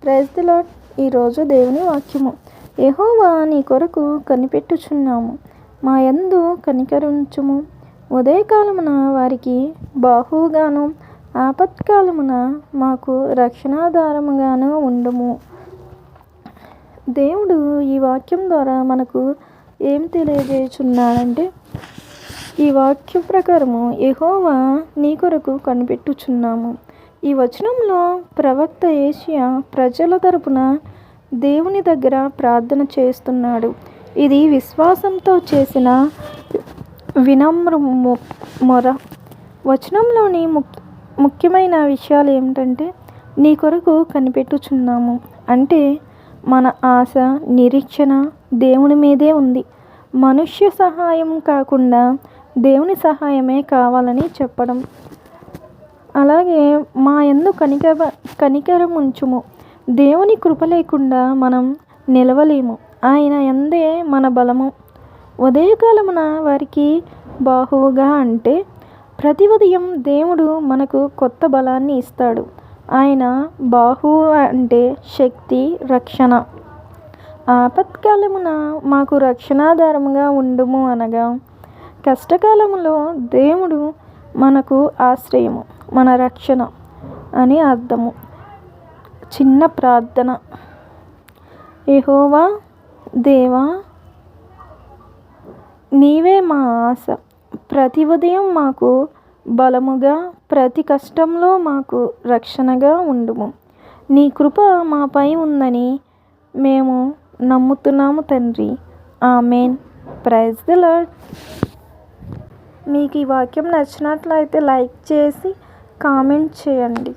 Praise the lord. ఈరోజు దేవుని వాక్యము. యెహోవా నీ కొరకు కనిపెట్టుచున్నాము, మా యందు కనికరించుము. ఉదయకాలమున వారికి బాహువుగాను, ఆపత్కాలమున మాకు రక్షణాధారముగాను ఉండుము. దేవుడు ఈ వాక్యం ద్వారా మనకు ఏం తెలియజేయుచున్నాడంటే, ఈ వాక్యం ప్రకారము యెహోవా నీ కొరకు కనిపెట్టుచున్నాము. ఈ వచనంలో ప్రవక్త యేషయా ప్రజల తరపున దేవుని దగ్గర ప్రార్థన చేస్తున్నాడు. ఇది విశ్వాసంతో చేసిన వినమ్ర మొర. వచనంలోని ముఖ్యమైన విషయాలు ఏమిటంటే, నీ కొరకు కనిపెట్టుచున్నాము అంటే మన ఆశ, నిరీక్షణ దేవుని మీదే ఉంది. మనుష్య సహాయం కాకుండా దేవుని సహాయమే కావాలని చెప్పడం. అలాగే మా యందు కనికరం ఉంచుము. దేవుని కృప లేకుండా మనం నిలవలేము. ఆయన యందే మన బలము. ఉదయకాలమున వారికి బాహువుగా అంటే ప్రతి ఉదయం దేవుడు మనకు కొత్త బలాన్ని ఇస్తాడు. ఆయన బాహువు అంటే శక్తి, రక్షణ. ఆపత్కాలమున మాకు రక్షణాధారముగా ఉండుము అనగా కష్టకాలములో దేవుడు మనకు ఆశ్రయము, మన రక్షణ అని అర్థము. చిన్న ప్రార్థన. యెహోవా దేవా, నీవే మా ఆశ. ప్రతి ఉదయం మాకు బలముగా, ప్రతి కష్టంలో మాకు రక్షణగా ఉండుము. నీ కృప మాపై ఉందని మేము నమ్ముతున్నాము తండ్రి. ఆమేన్. Praise the lord. మీకు ఈ వాక్యం నచ్చినట్లయితే లైక్ చేసి కామెంట్ చేయండి.